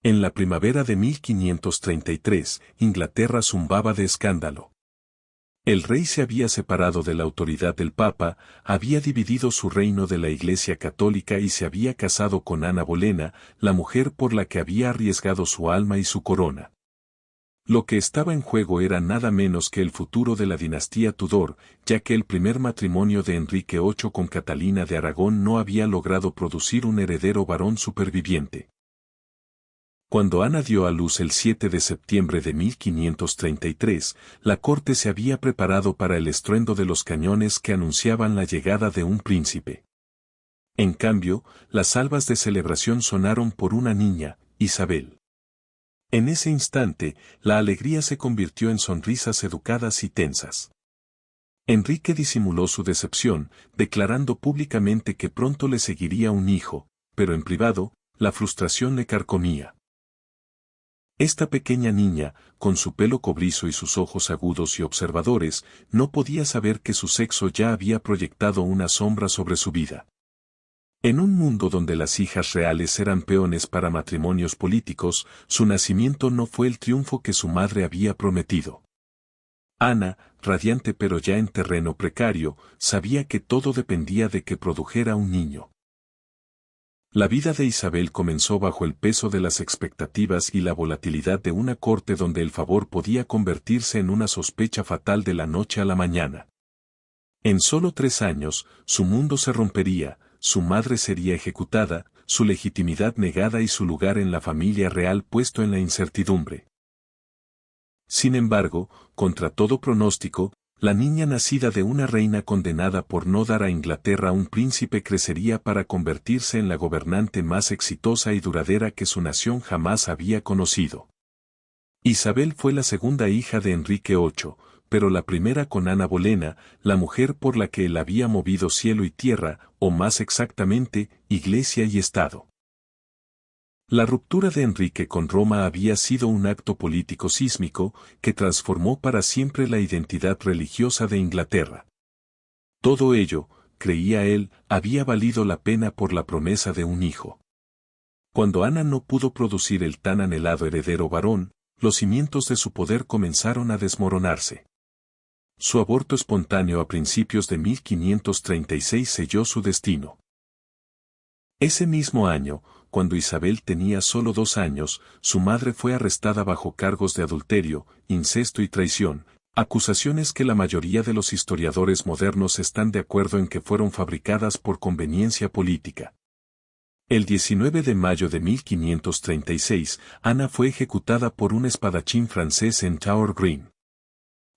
En la primavera de 1533, Inglaterra zumbaba de escándalo. El rey se había separado de la autoridad del Papa, había dividido su reino de la Iglesia Católica y se había casado con Ana Bolena, la mujer por la que había arriesgado su alma y su corona. Lo que estaba en juego era nada menos que el futuro de la dinastía Tudor, ya que el primer matrimonio de Enrique VIII con Catalina de Aragón no había logrado producir un heredero varón superviviente. Cuando Ana dio a luz el 7 de septiembre de 1533, la corte se había preparado para el estruendo de los cañones que anunciaban la llegada de un príncipe. En cambio, las salvas de celebración sonaron por una niña, Isabel. En ese instante, la alegría se convirtió en sonrisas educadas y tensas. Enrique disimuló su decepción, declarando públicamente que pronto le seguiría un hijo, pero en privado, la frustración le carcomía. Esta pequeña niña, con su pelo cobrizo y sus ojos agudos y observadores, no podía saber que su sexo ya había proyectado una sombra sobre su vida. En un mundo donde las hijas reales eran peones para matrimonios políticos, su nacimiento no fue el triunfo que su madre había prometido. Ana, radiante pero ya en terreno precario, sabía que todo dependía de que produjera un niño. La vida de Isabel comenzó bajo el peso de las expectativas y la volatilidad de una corte donde el favor podía convertirse en una sospecha fatal de la noche a la mañana. En solo 3 años, su mundo se rompería, su madre sería ejecutada, su legitimidad negada y su lugar en la familia real puesto en la incertidumbre. Sin embargo, contra todo pronóstico, la niña nacida de una reina condenada por no dar a Inglaterra un príncipe crecería para convertirse en la gobernante más exitosa y duradera que su nación jamás había conocido. Isabel fue la segunda hija de Enrique VIII, pero la primera con Ana Bolena, la mujer por la que él había movido cielo y tierra, o más exactamente, Iglesia y Estado. La ruptura de Enrique con Roma había sido un acto político sísmico que transformó para siempre la identidad religiosa de Inglaterra. Todo ello, creía él, había valido la pena por la promesa de un hijo. Cuando Ana no pudo producir el tan anhelado heredero varón, los cimientos de su poder comenzaron a desmoronarse. Su aborto espontáneo a principios de 1536 selló su destino. Ese mismo año, cuando Isabel tenía solo 2 años, su madre fue arrestada bajo cargos de adulterio, incesto y traición, acusaciones que la mayoría de los historiadores modernos están de acuerdo en que fueron fabricadas por conveniencia política. El 19 de mayo de 1536, Ana fue ejecutada por un espadachín francés en Tower Green.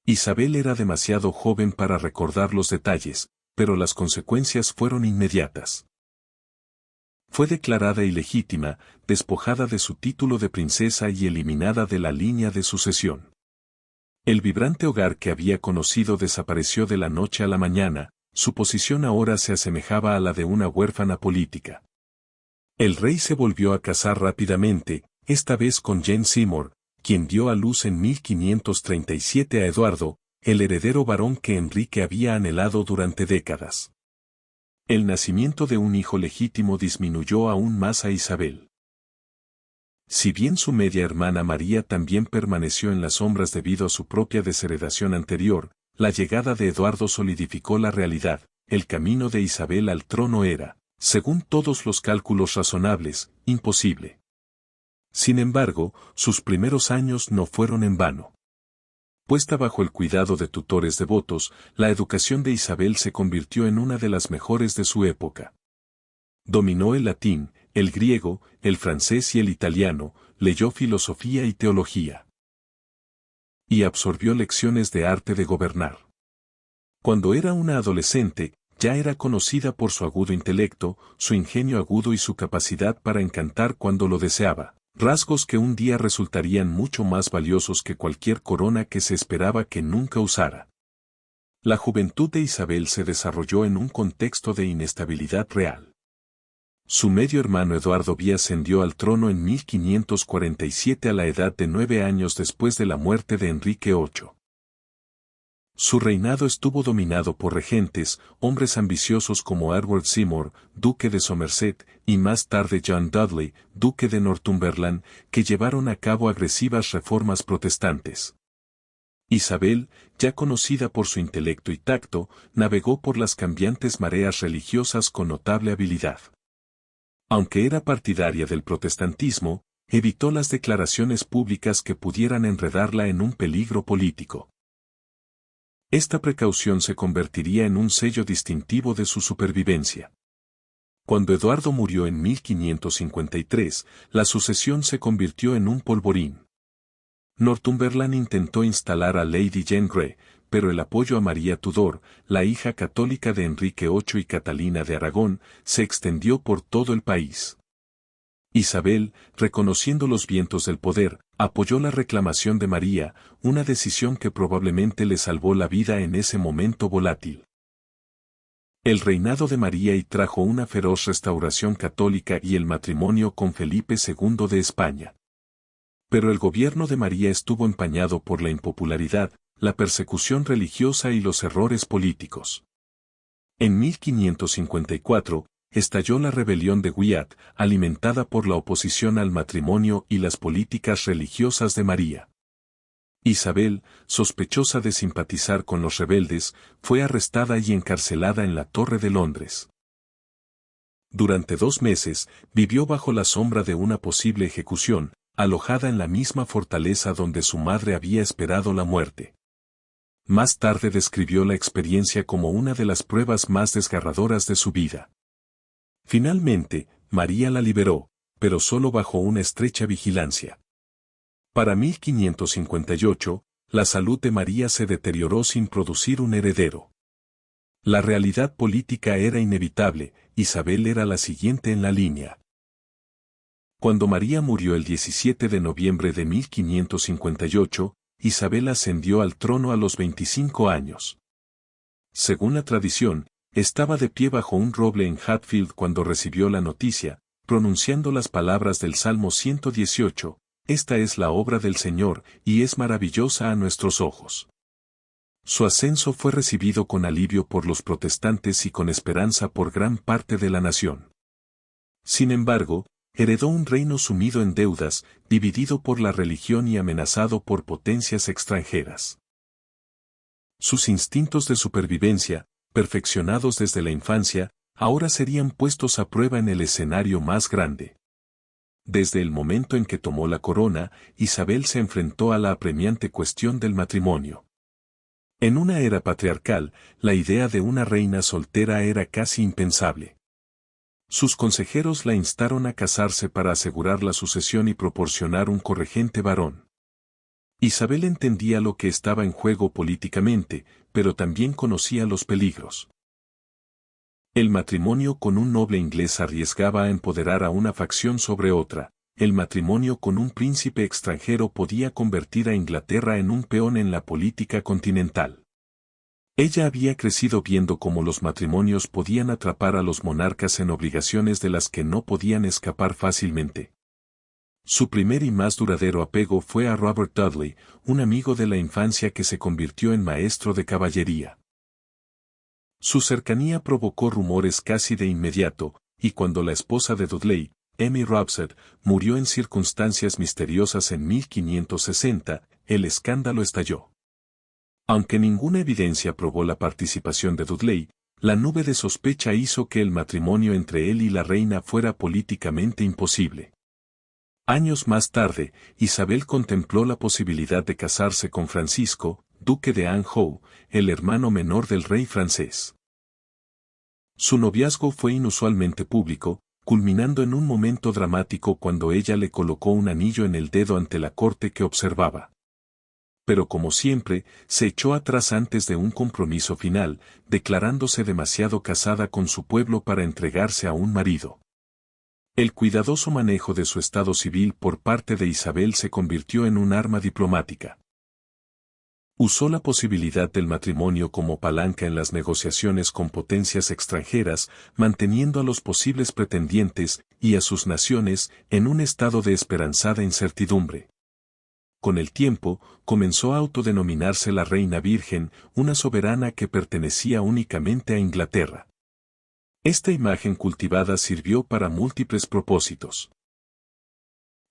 Isabel era demasiado joven para recordar los detalles, pero las consecuencias fueron inmediatas. Fue declarada ilegítima, despojada de su título de princesa y eliminada de la línea de sucesión. El vibrante hogar que había conocido desapareció de la noche a la mañana, su posición ahora se asemejaba a la de una huérfana política. El rey se volvió a casar rápidamente, esta vez con Jane Seymour, quien dio a luz en 1537 a Eduardo, el heredero varón que Enrique había anhelado durante décadas. El nacimiento de un hijo legítimo disminuyó aún más a Isabel. Si bien su media hermana María también permaneció en las sombras debido a su propia desheredación anterior, la llegada de Eduardo solidificó la realidad, el camino de Isabel al trono era, según todos los cálculos razonables, imposible. Sin embargo, sus primeros años no fueron en vano. Puesta bajo el cuidado de tutores devotos, la educación de Isabel se convirtió en una de las mejores de su época. Dominó el latín, el griego, el francés y el italiano, leyó filosofía y teología. Y absorbió lecciones de arte de gobernar. Cuando era una adolescente, ya era conocida por su agudo intelecto, su ingenio agudo y su capacidad para encantar cuando lo deseaba. Rasgos que un día resultarían mucho más valiosos que cualquier corona que se esperaba que nunca usara. La juventud de Isabel se desarrolló en un contexto de inestabilidad real. Su medio hermano Eduardo V ascendió al trono en 1547 a la edad de 9 años después de la muerte de Enrique VIII. Su reinado estuvo dominado por regentes, hombres ambiciosos como Edward Seymour, duque de Somerset, y más tarde John Dudley, duque de Northumberland, que llevaron a cabo agresivas reformas protestantes. Isabel, ya conocida por su intelecto y tacto, navegó por las cambiantes mareas religiosas con notable habilidad. Aunque era partidaria del protestantismo, evitó las declaraciones públicas que pudieran enredarla en un peligro político. Esta precaución se convertiría en un sello distintivo de su supervivencia. Cuando Eduardo murió en 1553, la sucesión se convirtió en un polvorín. Northumberland intentó instalar a Lady Jane Grey, pero el apoyo a María Tudor, la hija católica de Enrique VIII y Catalina de Aragón, se extendió por todo el país. Isabel, reconociendo los vientos del poder, apoyó la reclamación de María, una decisión que probablemente le salvó la vida en ese momento volátil. El reinado de María y trajo una feroz restauración católica y el matrimonio con Felipe II de España. Pero el gobierno de María estuvo empañado por la impopularidad, la persecución religiosa y los errores políticos. En 1554, estalló la rebelión de Wyatt, alimentada por la oposición al matrimonio y las políticas religiosas de María. Isabel, sospechosa de simpatizar con los rebeldes, fue arrestada y encarcelada en la Torre de Londres. Durante 2 meses, vivió bajo la sombra de una posible ejecución, alojada en la misma fortaleza donde su madre había esperado la muerte. Más tarde describió la experiencia como una de las pruebas más desgarradoras de su vida. Finalmente, María la liberó, pero solo bajo una estrecha vigilancia. Para 1558, la salud de María se deterioró sin producir un heredero. La realidad política era inevitable, Isabel era la siguiente en la línea. Cuando María murió el 17 de noviembre de 1558, Isabel ascendió al trono a los 25 años. Según la tradición, estaba de pie bajo un roble en Hatfield cuando recibió la noticia, pronunciando las palabras del Salmo 118, «Esta es la obra del Señor, y es maravillosa a nuestros ojos». Su ascenso fue recibido con alivio por los protestantes y con esperanza por gran parte de la nación. Sin embargo, heredó un reino sumido en deudas, dividido por la religión y amenazado por potencias extranjeras. Sus instintos de supervivencia, perfeccionados desde la infancia, ahora serían puestos a prueba en el escenario más grande. Desde el momento en que tomó la corona, Isabel se enfrentó a la apremiante cuestión del matrimonio. En una era patriarcal, la idea de una reina soltera era casi impensable. Sus consejeros la instaron a casarse para asegurar la sucesión y proporcionar un corregente varón. Isabel entendía lo que estaba en juego políticamente, pero también conocía los peligros. El matrimonio con un noble inglés arriesgaba a empoderar a una facción sobre otra, el matrimonio con un príncipe extranjero podía convertir a Inglaterra en un peón en la política continental. Ella había crecido viendo cómo los matrimonios podían atrapar a los monarcas en obligaciones de las que no podían escapar fácilmente. Su primer y más duradero apego fue a Robert Dudley, un amigo de la infancia que se convirtió en maestro de caballería. Su cercanía provocó rumores casi de inmediato, y cuando la esposa de Dudley, Emmy Robsart, murió en circunstancias misteriosas en 1560, el escándalo estalló. Aunque ninguna evidencia probó la participación de Dudley, la nube de sospecha hizo que el matrimonio entre él y la reina fuera políticamente imposible. Años más tarde, Isabel contempló la posibilidad de casarse con Francisco, duque de Anjou, el hermano menor del rey francés. Su noviazgo fue inusualmente público, culminando en un momento dramático cuando ella le colocó un anillo en el dedo ante la corte que observaba. Pero como siempre, se echó atrás antes de un compromiso final, declarándose demasiado casada con su pueblo para entregarse a un marido. El cuidadoso manejo de su estado civil por parte de Isabel se convirtió en un arma diplomática. Usó la posibilidad del matrimonio como palanca en las negociaciones con potencias extranjeras, manteniendo a los posibles pretendientes y a sus naciones en un estado de esperanzada incertidumbre. con el tiempo, comenzó a autodenominarse la Reina Virgen, una soberana que pertenecía únicamente a Inglaterra. Esta imagen cultivada sirvió para múltiples propósitos.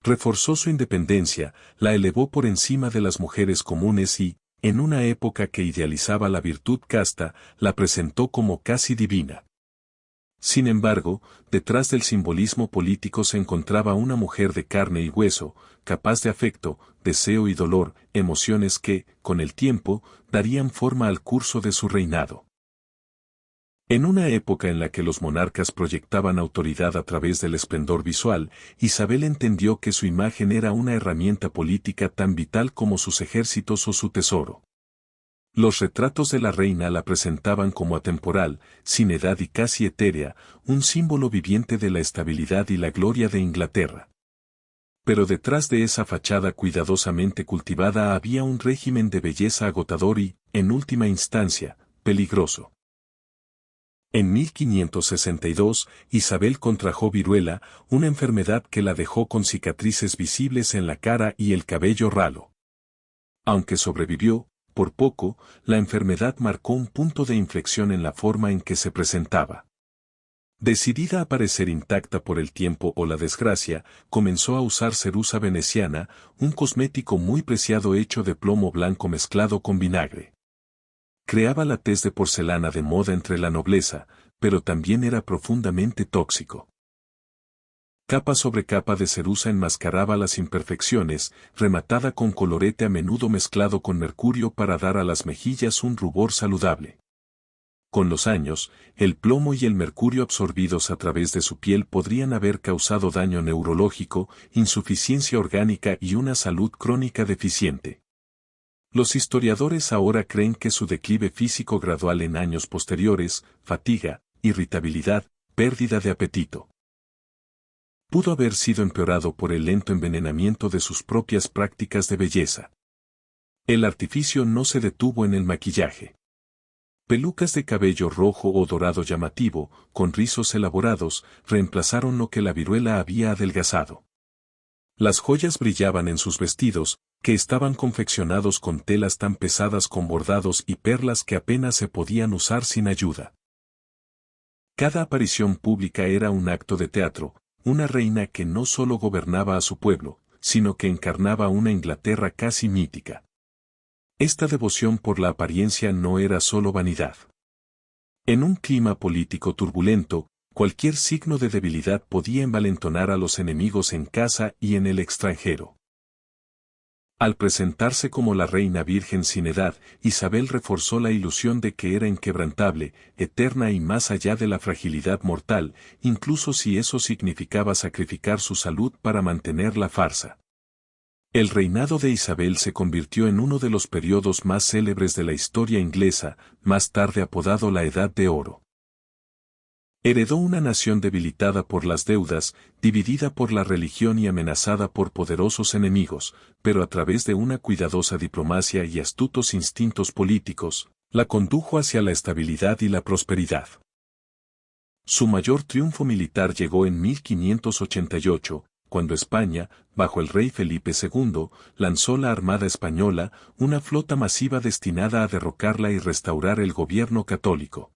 Reforzó su independencia, la elevó por encima de las mujeres comunes y, en una época que idealizaba la virtud casta, la presentó como casi divina. Sin embargo, detrás del simbolismo político se encontraba una mujer de carne y hueso, capaz de afecto, deseo y dolor, emociones que, con el tiempo, darían forma al curso de su reinado. En una época en la que los monarcas proyectaban autoridad a través del esplendor visual, Isabel entendió que su imagen era una herramienta política tan vital como sus ejércitos o su tesoro. Los retratos de la reina la presentaban como atemporal, sin edad y casi etérea, un símbolo viviente de la estabilidad y la gloria de Inglaterra. Pero detrás de esa fachada cuidadosamente cultivada había un régimen de belleza agotador y, en última instancia, peligroso. En 1562, Isabel contrajo viruela, una enfermedad que la dejó con cicatrices visibles en la cara y el cabello ralo. Aunque sobrevivió, por poco, la enfermedad marcó un punto de inflexión en la forma en que se presentaba. Decidida a parecer intacta por el tiempo o la desgracia, comenzó a usar cerusa veneciana, un cosmético muy preciado hecho de plomo blanco mezclado con vinagre. Creaba la tez de porcelana de moda entre la nobleza, pero también era profundamente tóxico. Capa sobre capa de cerusa enmascaraba las imperfecciones, rematada con colorete a menudo mezclado con mercurio para dar a las mejillas un rubor saludable. Con los años, el plomo y el mercurio absorbidos a través de su piel podrían haber causado daño neurológico, insuficiencia orgánica y una salud crónica deficiente. Los historiadores ahora creen que su declive físico gradual en años posteriores, fatiga, irritabilidad, pérdida de apetito, pudo haber sido empeorado por el lento envenenamiento de sus propias prácticas de belleza. El artificio no se detuvo en el maquillaje. Pelucas de cabello rojo o dorado llamativo, con rizos elaborados, reemplazaron lo que la viruela había adelgazado. Las joyas brillaban en sus vestidos, que estaban confeccionados con telas tan pesadas con bordados y perlas que apenas se podían usar sin ayuda. Cada aparición pública era un acto de teatro, una reina que no solo gobernaba a su pueblo, sino que encarnaba una Inglaterra casi mítica. Esta devoción por la apariencia no era solo vanidad. En un clima político turbulento, cualquier signo de debilidad podía envalentonar a los enemigos en casa y en el extranjero. Al presentarse como la reina virgen sin edad, Isabel reforzó la ilusión de que era inquebrantable, eterna y más allá de la fragilidad mortal, incluso si eso significaba sacrificar su salud para mantener la farsa. El reinado de Isabel se convirtió en uno de los periodos más célebres de la historia inglesa, más tarde apodado la Edad de Oro. Heredó una nación debilitada por las deudas, dividida por la religión y amenazada por poderosos enemigos, pero a través de una cuidadosa diplomacia y astutos instintos políticos, la condujo hacia la estabilidad y la prosperidad. Su mayor triunfo militar llegó en 1588, cuando España, bajo el rey Felipe II, lanzó la Armada Española, una flota masiva destinada a derrocarla y restaurar el gobierno católico.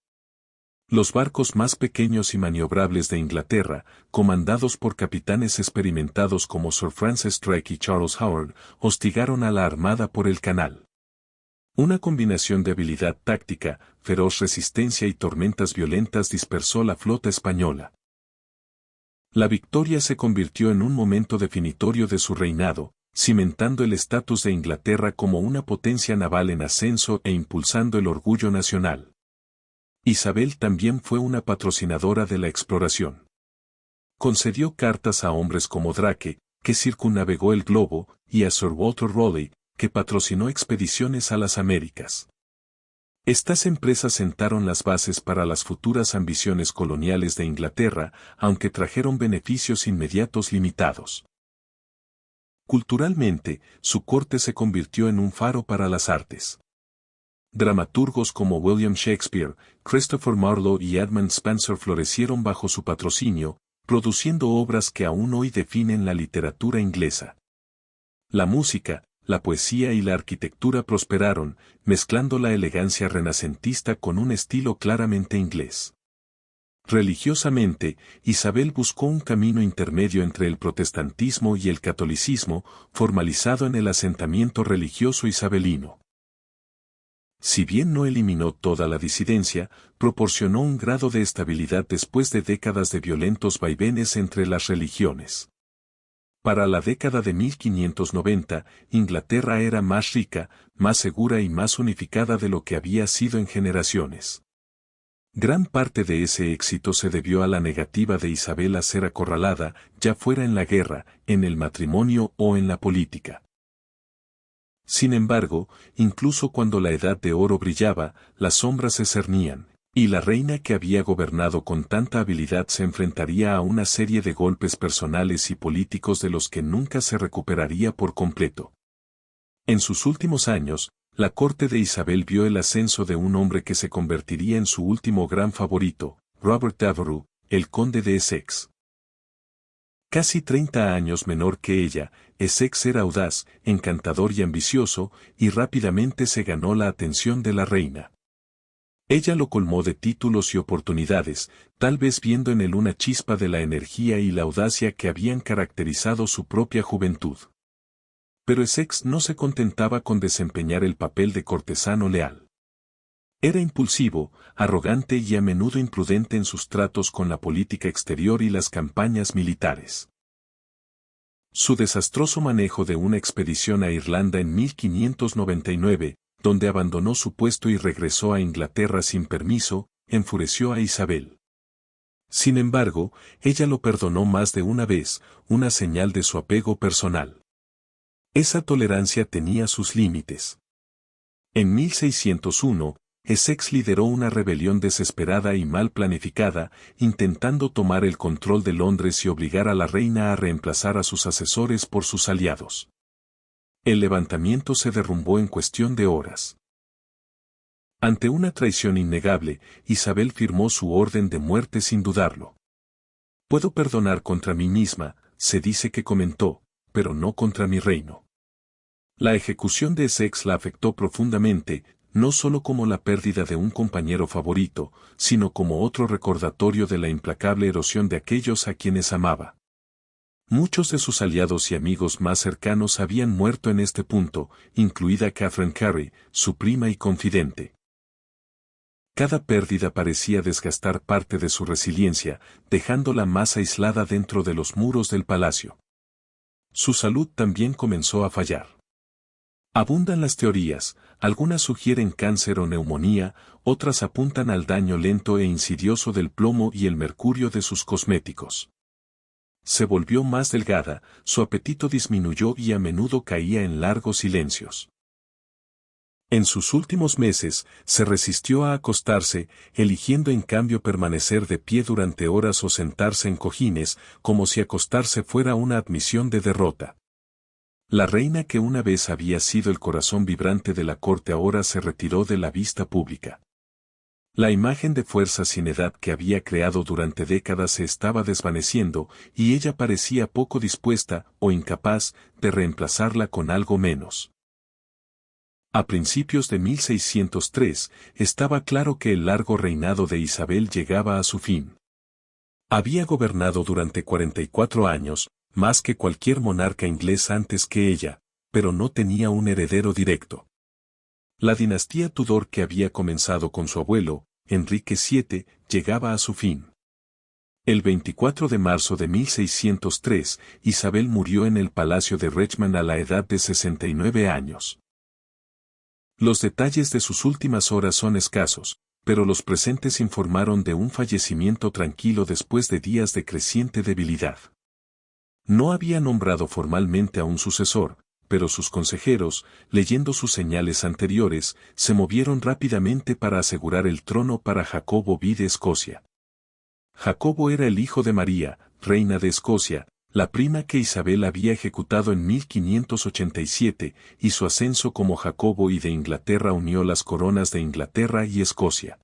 Los barcos más pequeños y maniobrables de Inglaterra, comandados por capitanes experimentados como Sir Francis Drake y Charles Howard, hostigaron a la armada por el canal. Una combinación de habilidad táctica, feroz resistencia y tormentas violentas dispersó la flota española. La victoria se convirtió en un momento definitorio de su reinado, cimentando el estatus de Inglaterra como una potencia naval en ascenso e impulsando el orgullo nacional. Isabel también fue una patrocinadora de la exploración. Concedió cartas a hombres como Drake, que circunnavegó el globo, y a Sir Walter Raleigh, que patrocinó expediciones a las Américas. Estas empresas sentaron las bases para las futuras ambiciones coloniales de Inglaterra, aunque trajeron beneficios inmediatos limitados. Culturalmente, su corte se convirtió en un faro para las artes. Dramaturgos como William Shakespeare, Christopher Marlowe y Edmund Spenser florecieron bajo su patrocinio, produciendo obras que aún hoy definen la literatura inglesa. La música, la poesía y la arquitectura prosperaron, mezclando la elegancia renacentista con un estilo claramente inglés. Religiosamente, Isabel buscó un camino intermedio entre el protestantismo y el catolicismo, formalizado en el asentamiento religioso isabelino. Si bien no eliminó toda la disidencia, proporcionó un grado de estabilidad después de décadas de violentos vaivenes entre las religiones. Para la década de 1590, Inglaterra era más rica, más segura y más unificada de lo que había sido en generaciones. Gran parte de ese éxito se debió a la negativa de Isabel a ser acorralada, ya fuera en la guerra, en el matrimonio o en la política. Sin embargo, incluso cuando la Edad de Oro brillaba, las sombras se cernían, y la reina que había gobernado con tanta habilidad se enfrentaría a una serie de golpes personales y políticos de los que nunca se recuperaría por completo. En sus últimos años, la corte de Isabel vio el ascenso de un hombre que se convertiría en su último gran favorito, Robert Devereux, el conde de Essex. Casi 30 años menor que ella, Essex era audaz, encantador y ambicioso, y rápidamente se ganó la atención de la reina. Ella lo colmó de títulos y oportunidades, tal vez viendo en él una chispa de la energía y la audacia que habían caracterizado su propia juventud. Pero Essex no se contentaba con desempeñar el papel de cortesano leal. Era impulsivo, arrogante y a menudo imprudente en sus tratos con la política exterior y las campañas militares. Su desastroso manejo de una expedición a Irlanda en 1599, donde abandonó su puesto y regresó a Inglaterra sin permiso, enfureció a Isabel. Sin embargo, ella lo perdonó más de una vez, una señal de su apego personal. Esa tolerancia tenía sus límites. En 1601, Essex lideró una rebelión desesperada y mal planificada, intentando tomar el control de Londres y obligar a la reina a reemplazar a sus asesores por sus aliados. El levantamiento se derrumbó en cuestión de horas. Ante una traición innegable, Isabel firmó su orden de muerte sin dudarlo. Puedo perdonar contra mí misma, se dice que comentó, pero no contra mi reino. La ejecución de Essex la afectó profundamente, no solo como la pérdida de un compañero favorito, sino como otro recordatorio de la implacable erosión de aquellos a quienes amaba. Muchos de sus aliados y amigos más cercanos habían muerto en este punto, incluida Catherine Carey, su prima y confidente. Cada pérdida parecía desgastar parte de su resiliencia, dejándola más aislada dentro de los muros del palacio. Su salud también comenzó a fallar. Abundan las teorías, algunas sugieren cáncer o neumonía, otras apuntan al daño lento e insidioso del plomo y el mercurio de sus cosméticos. Se volvió más delgada, su apetito disminuyó y a menudo caía en largos silencios. En sus últimos meses, se resistió a acostarse, eligiendo en cambio permanecer de pie durante horas o sentarse en cojines, como si acostarse fuera una admisión de derrota. La reina que una vez había sido el corazón vibrante de la corte ahora se retiró de la vista pública. La imagen de fuerza sin edad que había creado durante décadas se estaba desvaneciendo, y ella parecía poco dispuesta, o incapaz, de reemplazarla con algo menos. A principios de 1603, estaba claro que el largo reinado de Isabel llegaba a su fin. Había gobernado durante 44 años, más que cualquier monarca inglés antes que ella, pero no tenía un heredero directo. La dinastía Tudor que había comenzado con su abuelo, Enrique VII, llegaba a su fin. El 24 de marzo de 1603, Isabel murió en el Palacio de Richmond a la edad de 69 años. Los detalles de sus últimas horas son escasos, pero los presentes informaron de un fallecimiento tranquilo después de días de creciente debilidad. No había nombrado formalmente a un sucesor, pero sus consejeros, leyendo sus señales anteriores, se movieron rápidamente para asegurar el trono para Jacobo V de Escocia. Jacobo era el hijo de María, reina de Escocia, la prima que Isabel había ejecutado en 1587, y su ascenso como Jacobo I de Inglaterra unió las coronas de Inglaterra y Escocia.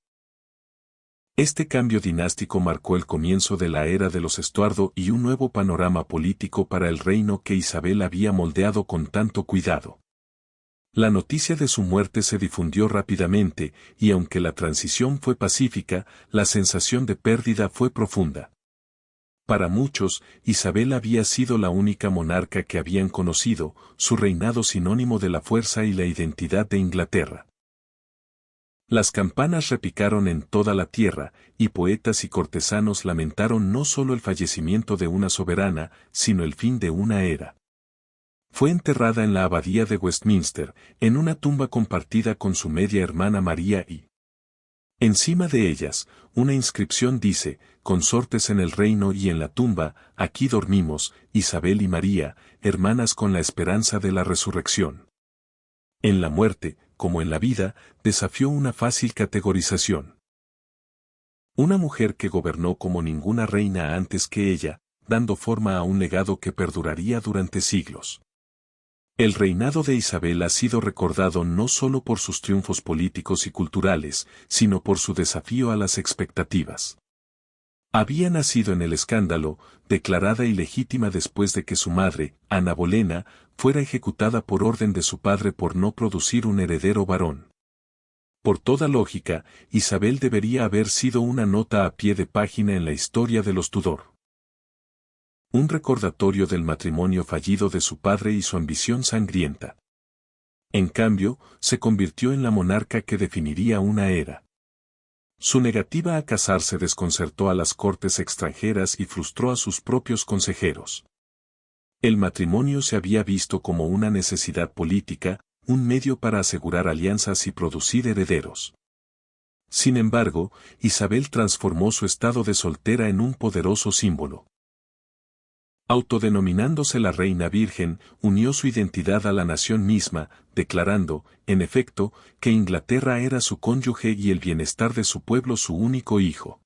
Este cambio dinástico marcó el comienzo de la era de los Estuardo y un nuevo panorama político para el reino que Isabel había moldeado con tanto cuidado. La noticia de su muerte se difundió rápidamente, y aunque la transición fue pacífica, la sensación de pérdida fue profunda. Para muchos, Isabel había sido la única monarca que habían conocido, su reinado sinónimo de la fuerza y la identidad de Inglaterra. Las campanas repicaron en toda la tierra, y poetas y cortesanos lamentaron no solo el fallecimiento de una soberana, sino el fin de una era. Fue enterrada en la abadía de Westminster, en una tumba compartida con su media hermana María y encima de ellas, una inscripción dice, consortes en el reino y en la tumba, aquí dormimos, Isabel y María, hermanas con la esperanza de la resurrección. En la muerte, como en la vida, desafió una fácil categorización. Una mujer que gobernó como ninguna reina antes que ella, dando forma a un legado que perduraría durante siglos. El reinado de Isabel ha sido recordado no solo por sus triunfos políticos y culturales, sino por su desafío a las expectativas. Había nacido en el escándalo, declarada ilegítima después de que su madre, Ana Bolena, fuera ejecutada por orden de su padre por no producir un heredero varón. Por toda lógica, Isabel debería haber sido una nota a pie de página en la historia de los Tudor. Un recordatorio del matrimonio fallido de su padre y su ambición sangrienta. En cambio, se convirtió en la monarca que definiría una era. Su negativa a casarse desconcertó a las cortes extranjeras y frustró a sus propios consejeros. El matrimonio se había visto como una necesidad política, un medio para asegurar alianzas y producir herederos. Sin embargo, Isabel transformó su estado de soltera en un poderoso símbolo. Autodenominándose la Reina Virgen, unió su identidad a la nación misma, declarando, en efecto, que Inglaterra era su cónyuge y el bienestar de su pueblo su único hijo.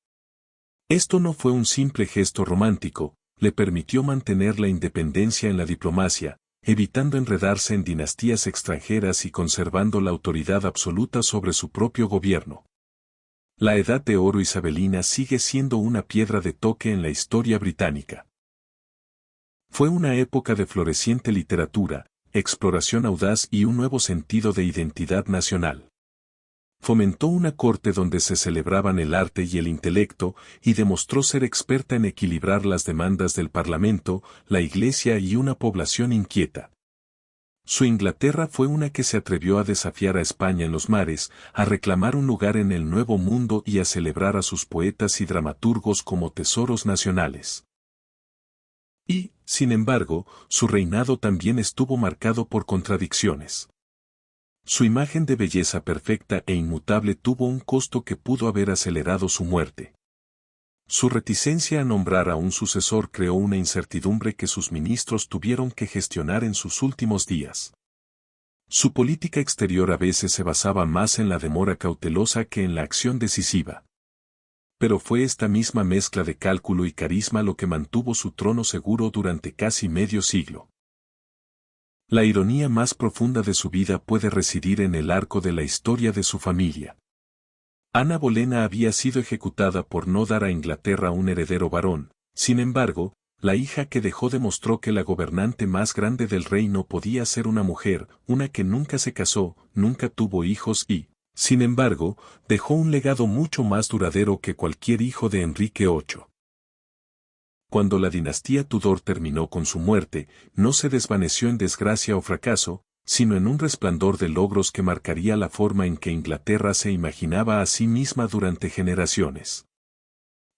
Esto no fue un simple gesto romántico, le permitió mantener la independencia en la diplomacia, evitando enredarse en dinastías extranjeras y conservando la autoridad absoluta sobre su propio gobierno. La Edad de Oro isabelina sigue siendo una piedra de toque en la historia británica. Fue una época de floreciente literatura, exploración audaz y un nuevo sentido de identidad nacional. Fomentó una corte donde se celebraban el arte y el intelecto, y demostró ser experta en equilibrar las demandas del Parlamento, la Iglesia y una población inquieta. Su Inglaterra fue una que se atrevió a desafiar a España en los mares, a reclamar un lugar en el Nuevo Mundo y a celebrar a sus poetas y dramaturgos como tesoros nacionales. Y, sin embargo, su reinado también estuvo marcado por contradicciones. Su imagen de belleza perfecta e inmutable tuvo un costo que pudo haber acelerado su muerte. Su reticencia a nombrar a un sucesor creó una incertidumbre que sus ministros tuvieron que gestionar en sus últimos días. Su política exterior a veces se basaba más en la demora cautelosa que en la acción decisiva. Pero fue esta misma mezcla de cálculo y carisma lo que mantuvo su trono seguro durante casi medio siglo. La ironía más profunda de su vida puede residir en el arco de la historia de su familia. Ana Bolena había sido ejecutada por no dar a Inglaterra un heredero varón, sin embargo, la hija que dejó demostró que la gobernante más grande del reino podía ser una mujer, una que nunca se casó, nunca tuvo hijos y, sin embargo, dejó un legado mucho más duradero que cualquier hijo de Enrique VIII. Cuando la dinastía Tudor terminó con su muerte, no se desvaneció en desgracia o fracaso, sino en un resplandor de logros que marcaría la forma en que Inglaterra se imaginaba a sí misma durante generaciones.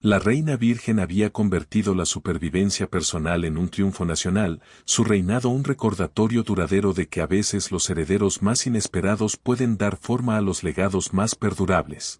La Reina Virgen había convertido la supervivencia personal en un triunfo nacional, su reinado un recordatorio duradero de que a veces los herederos más inesperados pueden dar forma a los legados más perdurables.